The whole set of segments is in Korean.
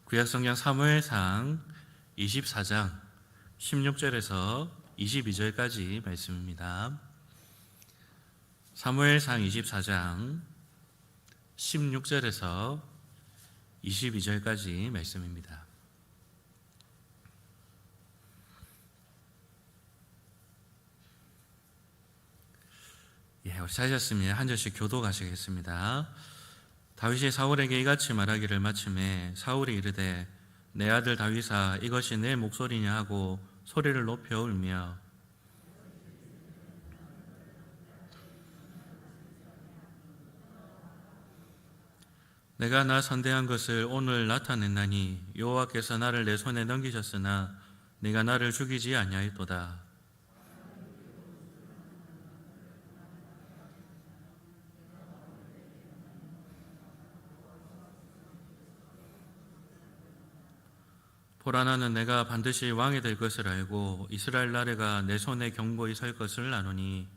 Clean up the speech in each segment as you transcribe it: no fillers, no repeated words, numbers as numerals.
구약성경 사무엘상 24장 16절에서 22절까지 말씀입니다. 사무엘상 24장 16절에서 22절까지 말씀입니다. 우리 찾으셨으면 한 절씩 교독하시겠습니다. 다윗이 사울에게 이같이 말하기를 마침에 사울이 이르되 내 아들 다윗아 이것이 내 목소리냐 하고 소리를 높여 울며 내가 나 선대한 것을 오늘 나타냈나니 여호와께서 나를 내 손에 넘기셨으나 네가 나를 죽이지 아니하였도다. 보라 나는 내가 반드시 왕이 될 것을 알고 이스라엘 나라가 내 손에 견고히 설 것을 아노니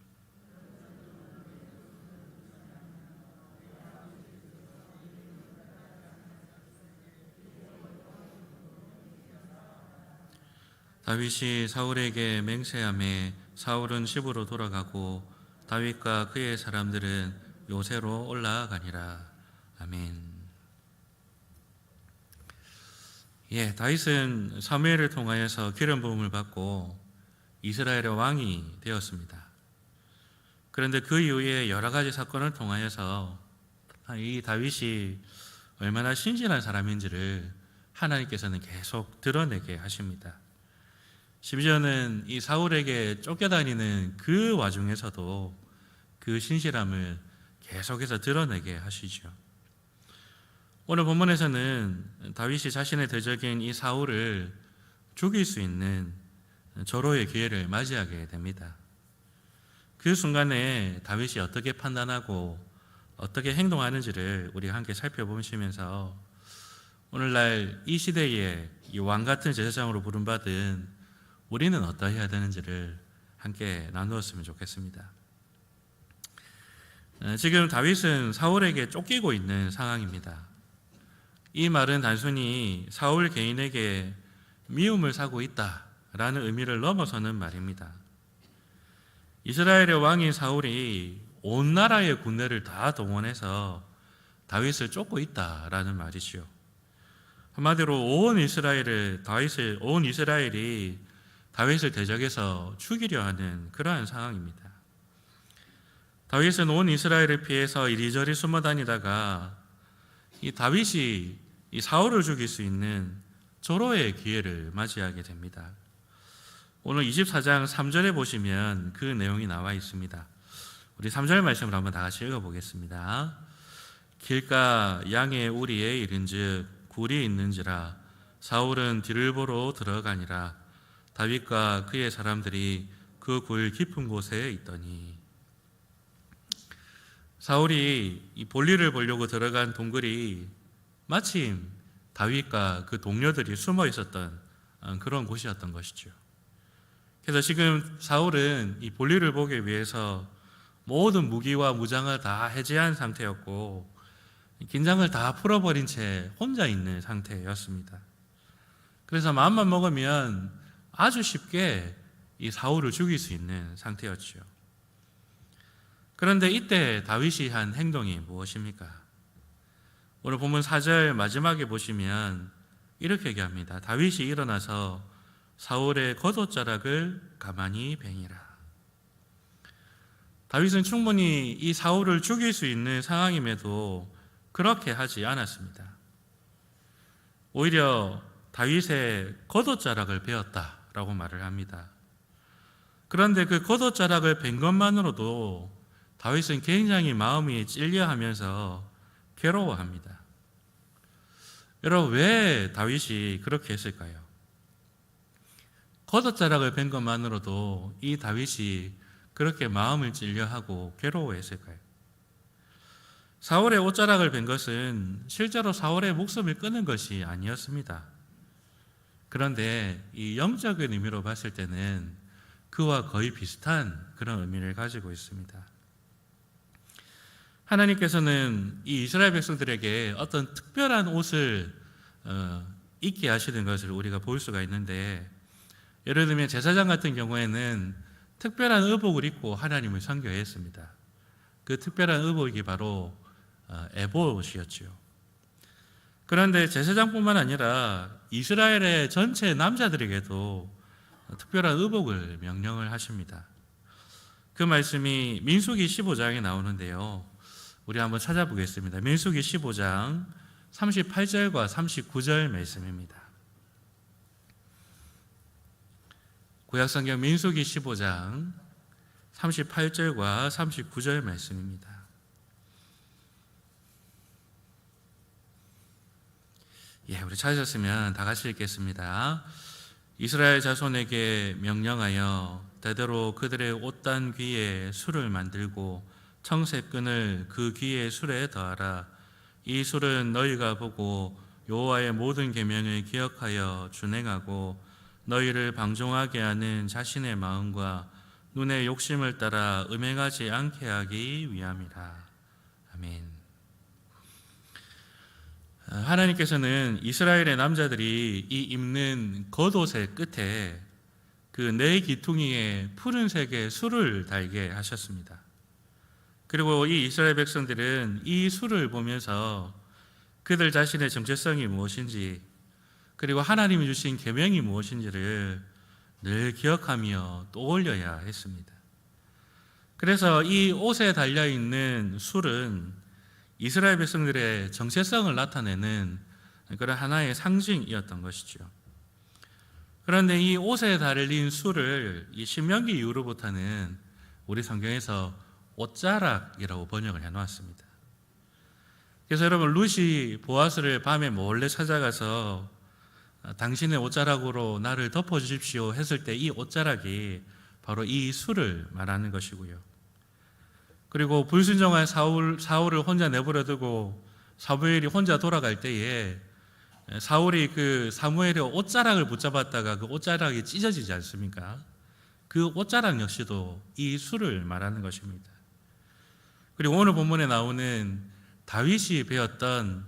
다윗이 사울에게 맹세하매 사울은 집으로 돌아가고 다윗과 그의 사람들은 요새로 올라가니라. 아멘. 다윗은 사무엘을 통하여서 기름 부음을 받고 이스라엘의 왕이 되었습니다. 그런데 그 이후에 여러 가지 사건을 통하여서 이 다윗이 얼마나 신실한 사람인지를 하나님께서는 계속 드러내게 하십니다. 심지어는 이 사울에게 쫓겨다니는 그 와중에서도 그 신실함을 계속해서 드러내게 하시죠. 오늘 본문에서는 다윗이 자신의 대적인 이 사울을 죽일 수 있는 절호의 기회를 맞이하게 됩니다. 그 순간에 다윗이 어떻게 판단하고 어떻게 행동하는지를 우리 함께 살펴보시면서 오늘날 이 시대에 이 왕 같은 제사장으로 부름받은 우리는 어떠해야 되는지를 함께 나누었으면 좋겠습니다. 지금 다윗은 사울에게 쫓기고 있는 상황입니다. 이 말은 단순히 사울 개인에게 미움을 사고 있다라는 의미를 넘어서는 말입니다. 이스라엘의 왕인 사울이 온 나라의 군대를 다 동원해서 다윗을 쫓고 있다라는 말이죠. 한마디로 온 이스라엘이 다윗을 대적해서 죽이려 하는 그러한 상황입니다. 다윗은 온 이스라엘을 피해서 이리저리 숨어 다니다가 이 다윗이 이 사울을 죽일 수 있는 절호의 기회를 맞이하게 됩니다. 오늘 24장 3절에 보시면 그 내용이 나와 있습니다. 우리 3절 말씀을 한번 다 같이 읽어보겠습니다. 길가 양의 우리에 이른즉 굴이 있는지라 사울은 뒤를 보러 들어가니라 다윗과 그의 사람들이 그 굴 깊은 곳에 있더니 사울이 이 볼일을 보려고 들어간 동굴이 마침 다윗과 그 동료들이 숨어 있었던 그런 곳이었던 것이죠. 그래서 지금 사울은 이 볼일을 보기 위해서 모든 무기와 무장을 다 해제한 상태였고 긴장을 다 풀어버린 채 혼자 있는 상태였습니다. 그래서 마음만 먹으면 아주 쉽게 이 사울을 죽일 수 있는 상태였죠. 그런데 이때 다윗이 한 행동이 무엇입니까? 오늘 본문 4절 마지막에 보시면 이렇게 얘기합니다. 다윗이 일어나서 사울의 겉옷자락을 가만히 뱅이라. 다윗은 충분히 이 사울을 죽일 수 있는 상황임에도 그렇게 하지 않았습니다. 오히려 다윗의 겉옷자락을 베었다라고 말을 합니다. 그런데 그 겉옷자락을 벤 것만으로도 다윗은 굉장히 마음이 찔려하면서 괴로워합니다. 여러분, 왜 다윗이 그렇게 했을까요? 겉옷자락을 벤 것만으로도 이 다윗이 그렇게 마음을 찔려하고 괴로워했을까요? 사울의 옷자락을 벤 것은 실제로 사울의 목숨을 끊은 것이 아니었습니다. 그런데 이 영적인 의미로 봤을 때는 그와 거의 비슷한 그런 의미를 가지고 있습니다. 하나님께서는 이 이스라엘 백성들에게 어떤 특별한 옷을 있게 하시는 것을 우리가 볼 수가 있는데, 예를 들면 제사장 같은 경우에는 특별한 의복을 입고 하나님을 선교했습니다. 그 특별한 의복이 바로 에봇이었지요. 그런데 제사장뿐만 아니라 이스라엘의 전체 남자들에게도 특별한 의복을 명령을 하십니다. 그 말씀이 민수기 15장에 나오는데요. 우리 한번 찾아보겠습니다. 민수기 15장 38절과 39절 말씀입니다. 구약성경 민수기 15장 38절과 39절 말씀입니다. 우리 찾으셨으면 다 같이 읽겠습니다. 이스라엘 자손에게 명령하여 대대로 그들의 옷단 귀에 술을 만들고 청색끈을 그 귀의 술에 더하라. 이 술은 너희가 보고 여호와의 모든 계명을 기억하여 준행하고 너희를 방종하게 하는 자신의 마음과 눈의 욕심을 따라 음행하지 않게 하기 위함이라. 아멘. 하나님께서는 이스라엘의 남자들이 이 입는 겉옷의 끝에 그 네 기퉁이에 푸른색의 술을 달게 하셨습니다. 그리고 이 이스라엘 백성들은 이 술을 보면서 그들 자신의 정체성이 무엇인지, 그리고 하나님이 주신 계명이 무엇인지를 늘 기억하며 떠올려야 했습니다. 그래서 이 옷에 달려있는 술은 이스라엘 백성들의 정체성을 나타내는 그런 하나의 상징이었던 것이죠. 그런데 이 옷에 달린 술을 이 신명기 이후로부터는 우리 성경에서 옷자락이라고 번역을 해놓았습니다. 그래서 여러분, 룻이 보아스를 밤에 몰래 찾아가서 당신의 옷자락으로 나를 덮어주십시오 했을 때 이 옷자락이 바로 이 술을 말하는 것이고요. 그리고 불순종한 사울을 혼자 내버려두고 사무엘이 혼자 돌아갈 때에 사울이 그 사무엘의 옷자락을 붙잡았다가 그 옷자락이 찢어지지 않습니까? 그 옷자락 역시도 이 술을 말하는 것입니다. 그리고 오늘 본문에 나오는 다윗이 베었던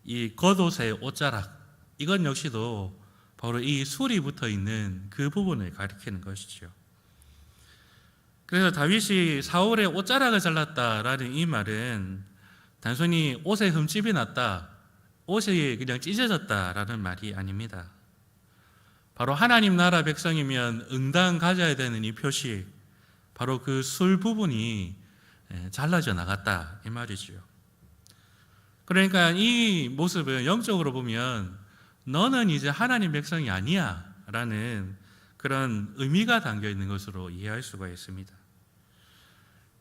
이 겉옷의 옷자락, 이건 역시도 바로 이 술이 붙어 있는 그 부분을 가리키는 것이죠. 그래서 다윗이 사울의 옷자락을 잘랐다라는 이 말은 단순히 옷에 흠집이 났다, 옷이 그냥 찢어졌다라는 말이 아닙니다. 바로 하나님 나라 백성이면 응당 가져야 되는 이 표시, 바로 그 술 부분이 잘라져 나갔다 이 말이죠. 그러니까 이 모습은 영적으로 보면 너는 이제 하나님 백성이 아니야 라는 그런 의미가 담겨 있는 것으로 이해할 수가 있습니다.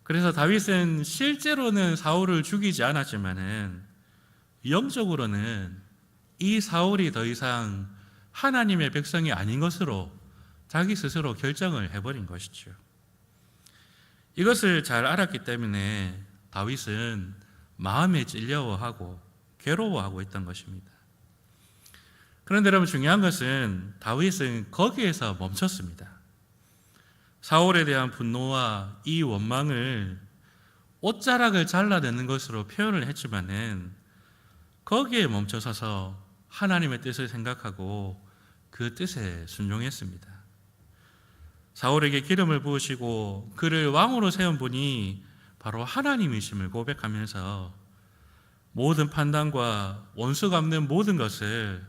그래서 다윗은 실제로는 사울을 죽이지 않았지만은 영적으로는 이 사울이 더 이상 하나님의 백성이 아닌 것으로 자기 스스로 결정을 해버린 것이죠. 이것을 잘 알았기 때문에 다윗은 마음에 찔려하고 괴로워하고 있던 것입니다. 그런데 여러분, 중요한 것은 다윗은 거기에서 멈췄습니다. 사울에 대한 분노와 이 원망을 옷자락을 잘라내는 것으로 표현을 했지만은 거기에 멈춰서서 하나님의 뜻을 생각하고 그 뜻에 순종했습니다. 사울에게 기름을 부으시고 그를 왕으로 세운 분이 바로 하나님이심을 고백하면서 모든 판단과 원수 갚는 모든 것을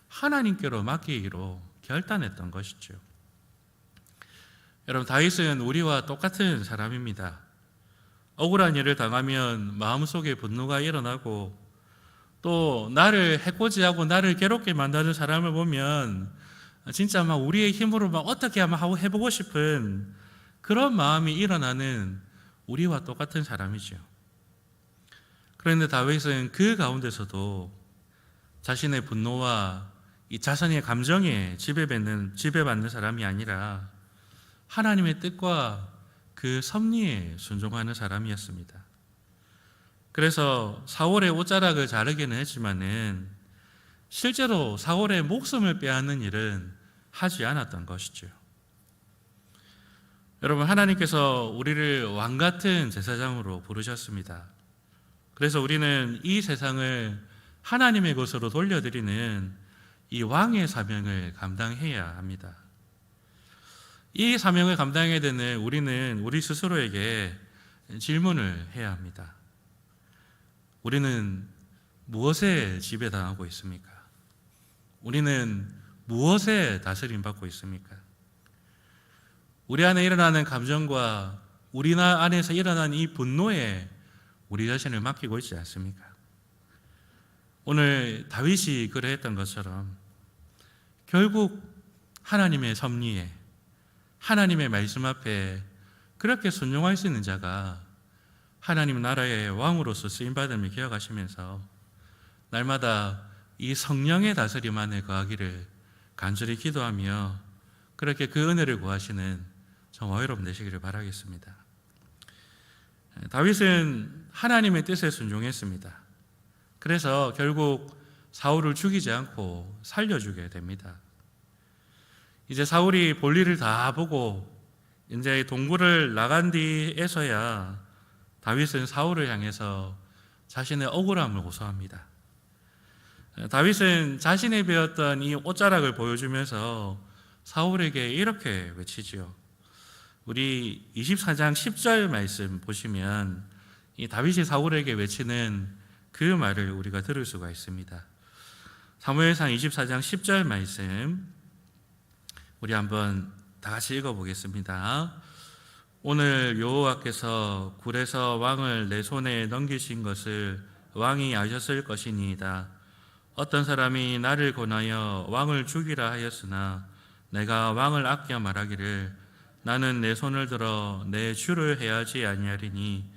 하나님께로 맡기기로 결단했던 것이죠. 여러분, 다윗은 우리와 똑같은 사람입니다. 억울한 일을 당하면 마음속에 분노가 일어나고, 또 나를 해코지하고 나를 괴롭게 만드는 사람을 보면 진짜 막 우리의 힘으로 막 어떻게 하면 하고 해보고 싶은 그런 마음이 일어나는 우리와 똑같은 사람이죠. 그런데 다윗은 그 가운데서도 자신의 분노와 이 자신의 감정에 지배받는 사람이 아니라 하나님의 뜻과 그 섭리에 순종하는 사람이었습니다. 그래서 사울의 옷자락을 자르기는 했지만은 실제로 사울의 목숨을 빼앗는 일은 하지 않았던 것이죠. 여러분, 하나님께서 우리를 왕 같은 제사장으로 부르셨습니다. 그래서 우리는 이 세상을 하나님의 것으로 돌려드리는 이 왕의 사명을 감당해야 합니다. 이 사명을 감당해야 되는 우리는 우리 스스로에게 질문을 해야 합니다. 우리는 무엇에 지배당하고 있습니까? 우리는 무엇에 다스림 받고 있습니까? 우리 안에 일어나는 감정과 우리 안에서 일어나는 이 분노에 우리 자신을 맡기고 있지 않습니까? 오늘 다윗이 그러했던 것처럼 결국 하나님의 섭리에, 하나님의 말씀 앞에 그렇게 순종할 수 있는 자가 하나님 나라의 왕으로서 쓰임받음을 기억하시면서 날마다 이 성령의 다스림 안에 거하기를 간절히 기도하며 그렇게 그 은혜를 구하시는 저와 여러분 되시기를 바라겠습니다. 다윗은 하나님의 뜻에 순종했습니다. 그래서 결국 사울을 죽이지 않고 살려주게 됩니다. 이제 사울이 볼일을 다 보고 이제 동굴을 나간 뒤에서야 다윗은 사울을 향해서 자신의 억울함을 호소합니다. 다윗은 자신이 배웠던 이 옷자락을 보여주면서 사울에게 이렇게 외치지요. 우리 24장 10절 말씀 보시면 이 다윗이 사울에게 외치는 그 말을 우리가 들을 수가 있습니다. 사무엘상 24장 10절 말씀 우리 한번 다 같이 읽어보겠습니다. 오늘 여호와께서 굴에서 왕을 내 손에 넘기신 것을 왕이 아셨을 것이니이다. 어떤 사람이 나를 권하여 왕을 죽이라 하였으나 내가 왕을 아껴 말하기를 나는 내 손을 들어 내 주를 해하지 아니하리니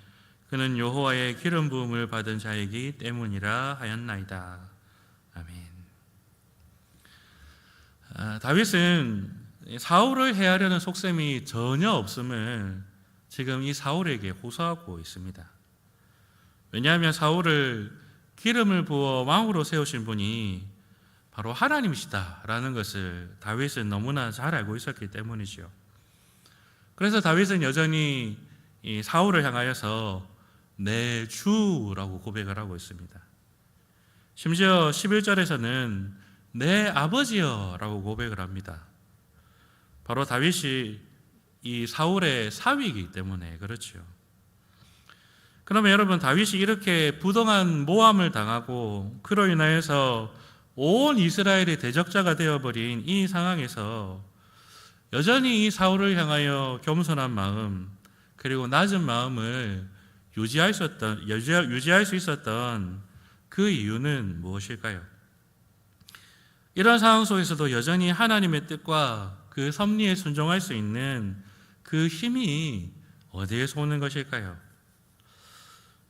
그는 여호와의 기름 부음을 받은 자이기 때문이라 하였나이다. 아멘. 다윗은 사울을 해하려는 속셈이 전혀 없음을 지금 이 사울에게 호소하고 있습니다. 왜냐하면 사울을 기름을 부어 왕으로 세우신 분이 바로 하나님이시다라는 것을 다윗은 너무나 잘 알고 있었기 때문이죠. 그래서 다윗은 여전히 이 사울을 향하여서 내 주라고 고백을 하고 있습니다. 심지어 11절에서는 내 아버지여라고 고백을 합니다. 바로 다윗이 이 사울의 사위이기 때문에 그렇죠. 그러면 여러분, 다윗이 이렇게 부동한 모함을 당하고 그로 인하여서 온 이스라엘의 대적자가 되어버린 이 상황에서 여전히 이 사울을 향하여 겸손한 마음 그리고 낮은 마음을 유지할 수 있었던 그 이유는 무엇일까요? 이런 상황 속에서도 여전히 하나님의 뜻과 그 섭리에 순종할 수 있는 그 힘이 어디에서 오는 것일까요?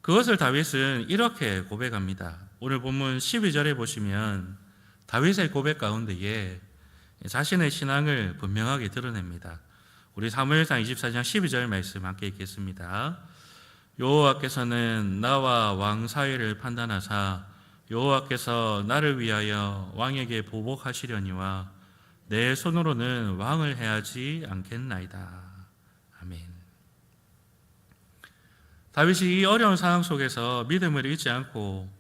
그것을 다윗은 이렇게 고백합니다. 오늘 본문 12절에 보시면 다윗의 고백 가운데에 자신의 신앙을 분명하게 드러냅니다. 우리 사무엘상 24장 12절 말씀 함께 읽겠습니다. 여호와께서는 나와 왕 사이를 판단하사 여호와께서 나를 위하여 왕에게 보복하시려니와 내 손으로는 왕을 해하지 않겠나이다. 아멘. 다윗이 이 어려운 상황 속에서 믿음을 잃지 않고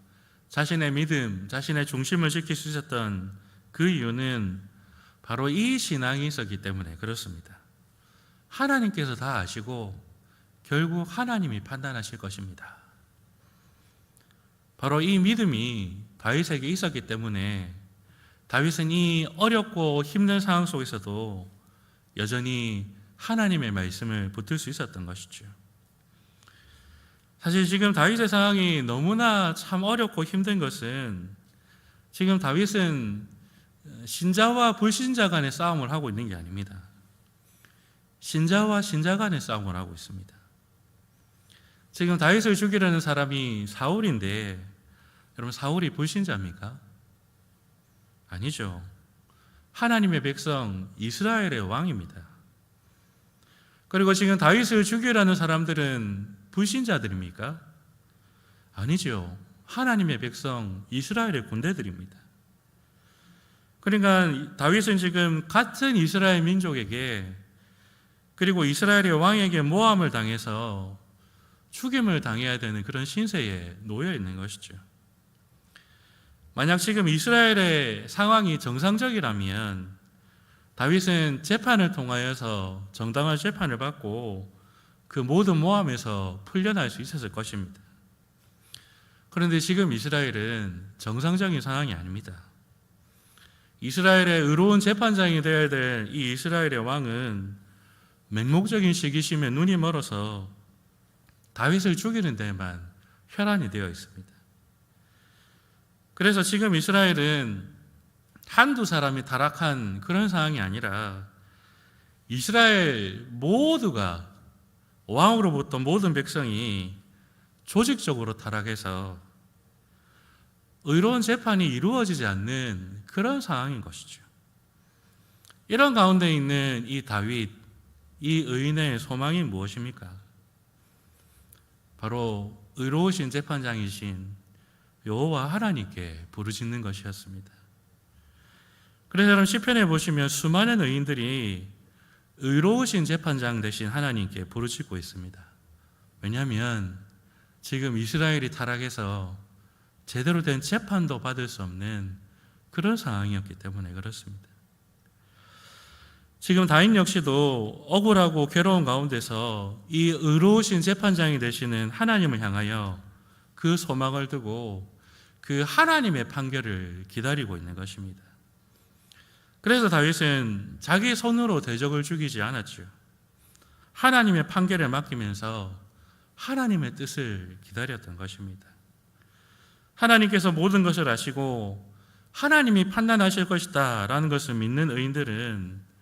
자신의 믿음, 자신의 중심을 지킬 수 있었던 그 이유는 바로 이 신앙이 있었기 때문에 그렇습니다. 하나님께서 다 아시고 결국 하나님이 판단하실 것입니다. 바로 이 믿음이 다윗에게 있었기 때문에 다윗은 이 어렵고 힘든 상황 속에서도 여전히 하나님의 말씀을 붙들 수 있었던 것이죠. 사실 지금 다윗의 상황이 너무나 참 어렵고 힘든 것은 지금 다윗은 신자와 불신자 간의 싸움을 하고 있는 게 아닙니다. 신자와 신자 간의 싸움을 하고 있습니다. 지금 다윗을 죽이려는 사람이 사울인데 여러분, 사울이 불신자입니까? 아니죠. 하나님의 백성 이스라엘의 왕입니다. 그리고 지금 다윗을 죽이려는 사람들은 불신자들입니까? 아니죠. 하나님의 백성 이스라엘의 군대들입니다. 그러니까 다윗은 지금 같은 이스라엘 민족에게 그리고 이스라엘의 왕에게 모함을 당해서 죽임을 당해야 되는 그런 신세에 놓여 있는 것이죠. 만약 지금 이스라엘의 상황이 정상적이라면 다윗은 재판을 통하여서 정당한 재판을 받고 그 모든 모함에서 풀려날 수 있었을 것입니다. 그런데 지금 이스라엘은 정상적인 상황이 아닙니다. 이스라엘의 의로운 재판장이 되어야 될 이 이스라엘의 왕은 맹목적인 시기심에 눈이 멀어서 다윗을 죽이는 데만 혈안이 되어 있습니다. 그래서 지금 이스라엘은 한두 사람이 타락한 그런 상황이 아니라 이스라엘 모두가 왕으로부터 모든 백성이 조직적으로 타락해서 의로운 재판이 이루어지지 않는 그런 상황인 것이죠. 이런 가운데 있는 이 다윗, 이 의인의 소망이 무엇입니까? 바로 의로우신 재판장이신 여호와 하나님께 부르짖는 것이었습니다. 그래서 여러분 시편에 보시면 수많은 의인들이 의로우신 재판장 되신 하나님께 부르짖고 있습니다. 왜냐하면 지금 이스라엘이 타락해서 제대로 된 재판도 받을 수 없는 그런 상황이었기 때문에 그렇습니다. 지금 다윗 역시도 억울하고 괴로운 가운데서 이 의로우신 재판장이 되시는 하나님을 향하여 그 소망을 두고 그 하나님의 판결을 기다리고 있는 것입니다. 그래서 다윗은 자기 손으로 대적을 죽이지 않았죠. 하나님의 판결을 맡기면서 하나님의 뜻을 기다렸던 것입니다. 하나님께서 모든 것을 아시고 하나님이 판단하실 것이다 라는 것을 믿는 의인들은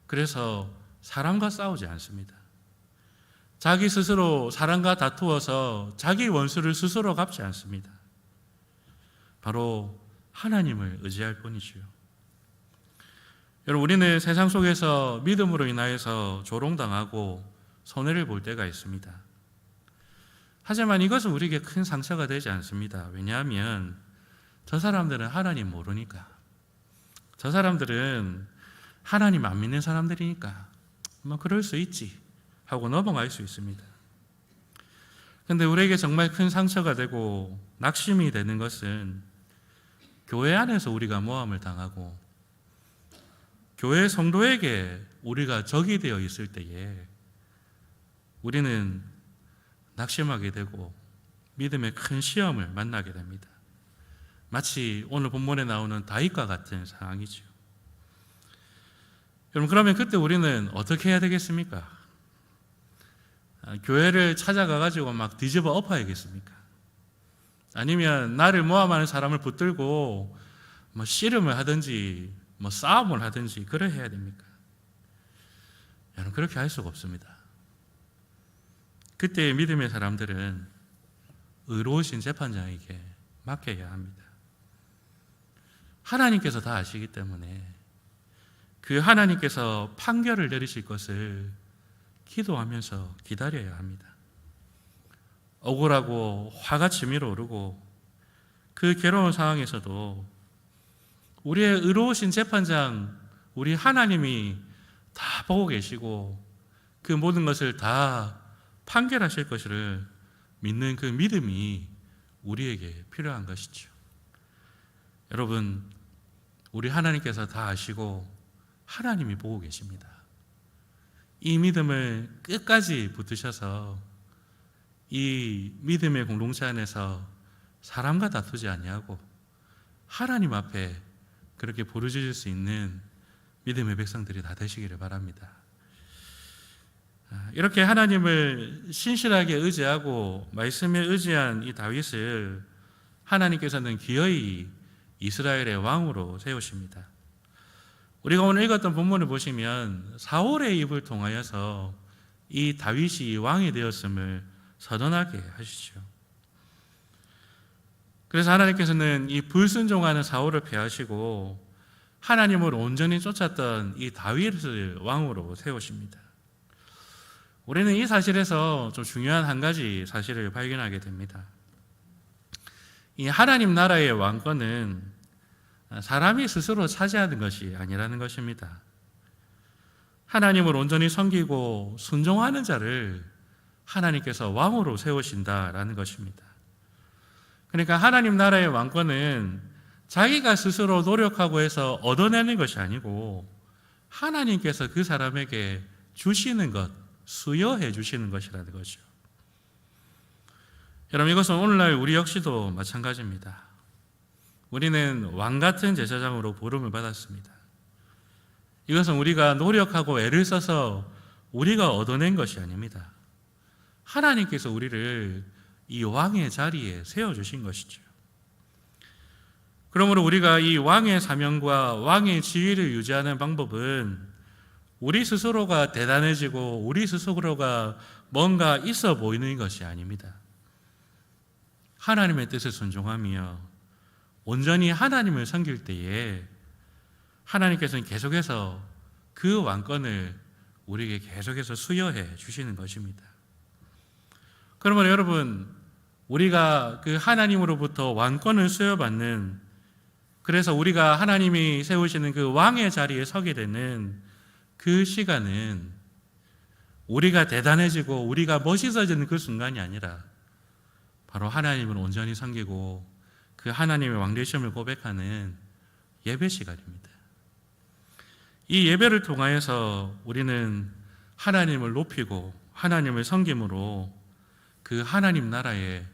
그래서 사람과 싸우지 않습니다. 자기 스스로 사람과 다투어서 자기 원수를 스스로 갚지 않습니다. 바로 하나님을 의지할 뿐이지요. 여러분, 우리는 세상 속에서 믿음으로 인하여서 조롱당하고 손해를 볼 때가 있습니다. 하지만 이것은 우리에게 큰 상처가 되지 않습니다. 왜냐하면 저 사람들은 하나님 모르니까, 저 사람들은 하나님 안 믿는 사람들이니까 뭐 그럴 수 있지 하고 넘어갈 수 있습니다. 그런데 우리에게 정말 큰 상처가 되고 낙심이 되는 것은 교회 안에서 우리가 모함을 당하고 교회 성도에게 우리가 적이 되어 있을 때에 우리는 낙심하게 되고 믿음의 큰 시험을 만나게 됩니다. 마치 오늘 본문에 나오는 다윗과 같은 상황이죠. 여러분, 그러면 그때 우리는 어떻게 해야 되겠습니까? 교회를 찾아가가지고 막 뒤집어 엎어야겠습니까? 아니면 나를 모함하는 사람을 붙들고 뭐 씨름을 하든지 뭐 싸움을 하든지 그래 해야 됩니까? 여러분, 그렇게 할 수가 없습니다. 그때 믿음의 사람들은 의로우신 재판장에게 맡겨야 합니다. 하나님께서 다 아시기 때문에 그 하나님께서 판결을 내리실 것을 기도하면서 기다려야 합니다. 억울하고 화가 치밀어 오르고 그 괴로운 상황에서도 우리의 의로우신 재판장, 우리 하나님이 다 보고 계시고 그 모든 것을 다 판결하실 것을 믿는 그 믿음이 우리에게 필요한 것이죠. 여러분, 우리 하나님께서 다 아시고 하나님이 보고 계십니다. 이 믿음을 끝까지 붙드셔서 이 믿음의 공동체 안에서 사람과 다투지 아니하고 하나님 앞에 그렇게 부르짖을 수 있는 믿음의 백성들이 다 되시기를 바랍니다. 이렇게 하나님을 신실하게 의지하고 말씀에 의지한 이 다윗을 하나님께서는 기어이 이스라엘의 왕으로 세우십니다. 우리가 오늘 읽었던 본문을 보시면 사울의 입을 통하여서 이 다윗이 왕이 되었음을 선언하게 하시죠. 그래서 하나님께서는 이 불순종하는 사울을 폐하시고 하나님을 온전히 쫓았던 이 다윗을 왕으로 세우십니다. 우리는 이 사실에서 좀 중요한 한 가지 사실을 발견하게 됩니다. 이 하나님 나라의 왕권은 사람이 스스로 차지하는 것이 아니라는 것입니다. 하나님을 온전히 섬기고 순종하는 자를 하나님께서 왕으로 세우신다라는 것입니다. 그러니까 하나님 나라의 왕권은 자기가 스스로 노력하고 해서 얻어내는 것이 아니고 하나님께서 그 사람에게 주시는 것, 수여해 주시는 것이라는 것이죠. 여러분, 이것은 오늘날 우리 역시도 마찬가지입니다. 우리는 왕 같은 제사장으로 부름을 받았습니다. 이것은 우리가 노력하고 애를 써서 우리가 얻어낸 것이 아닙니다. 하나님께서 우리를 이 왕의 자리에 세워주신 것이죠. 그러므로 우리가 이 왕의 사명과 왕의 지위를 유지하는 방법은 우리 스스로가 대단해지고 우리 스스로가 뭔가 있어 보이는 것이 아닙니다. 하나님의 뜻에 순종하며 온전히 하나님을 섬길 때에 하나님께서는 계속해서 그 왕권을 우리에게 계속해서 수여해 주시는 것입니다. 그러면 여러분, 우리가 그 하나님으로부터 왕권을 수여받는, 그래서 우리가 하나님이 세우시는 그 왕의 자리에 서게 되는 그 시간은 우리가 대단해지고 우리가 멋있어지는 그 순간이 아니라 바로 하나님을 온전히 섬기고 그 하나님의 왕되심을 고백하는 예배 시간입니다. 이 예배를 통하여서 우리는 하나님을 높이고 하나님을 섬김으로 그 하나님 나라의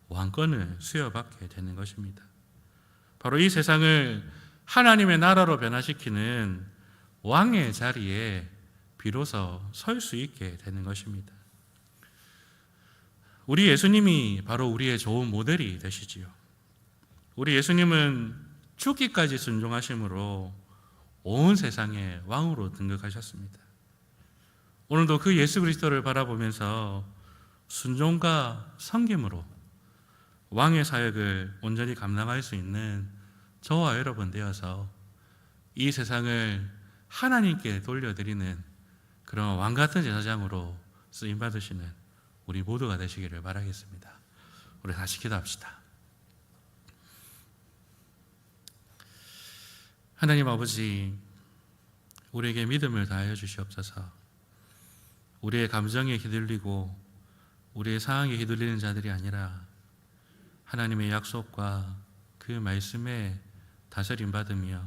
왕권을 수여받게 되는 것입니다. 바로 이 세상을 하나님의 나라로 변화시키는 왕의 자리에 비로소 설 수 있게 되는 것입니다. 우리 예수님이 바로 우리의 좋은 모델이 되시지요. 우리 예수님은 죽기까지 순종하심으로 온 세상의 왕으로 등극하셨습니다. 오늘도 그 예수 그리스도를 바라보면서 순종과 섬김으로 왕의 사역을 온전히 감당할 수 있는 저와 여러분 되어서 이 세상을 하나님께 돌려드리는 그런 왕같은 제사장으로 쓰임받으시는 우리 모두가 되시기를 바라겠습니다. 우리 다시 기도합시다. 하나님 아버지, 우리에게 믿음을 다하여 주시옵소서. 우리의 감정에 휘둘리고 우리의 상황에 휘둘리는 자들이 아니라 하나님의 약속과 그 말씀에 다스림 받으며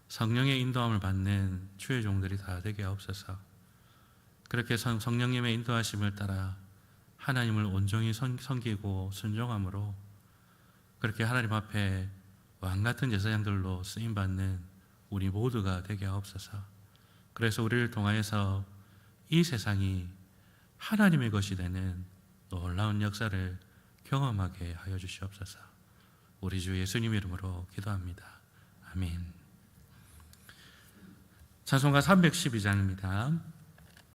성령의 인도함을 받는 주의 종들이 다 되게 하옵소서. 그렇게 성령님의 인도하심을 따라 하나님을 온전히 섬기고 순종함으로 그렇게 하나님 앞에 왕같은 제사장들로 쓰임받는 우리 모두가 되게 하옵소서. 그래서 우리를 통하여서 이 세상이 하나님의 것이 되는 놀라운 역사를 경험하게 하여 주시옵소서. 우리 주 예수님 이름으로 기도합니다. 아멘. 찬송가 312장입니다.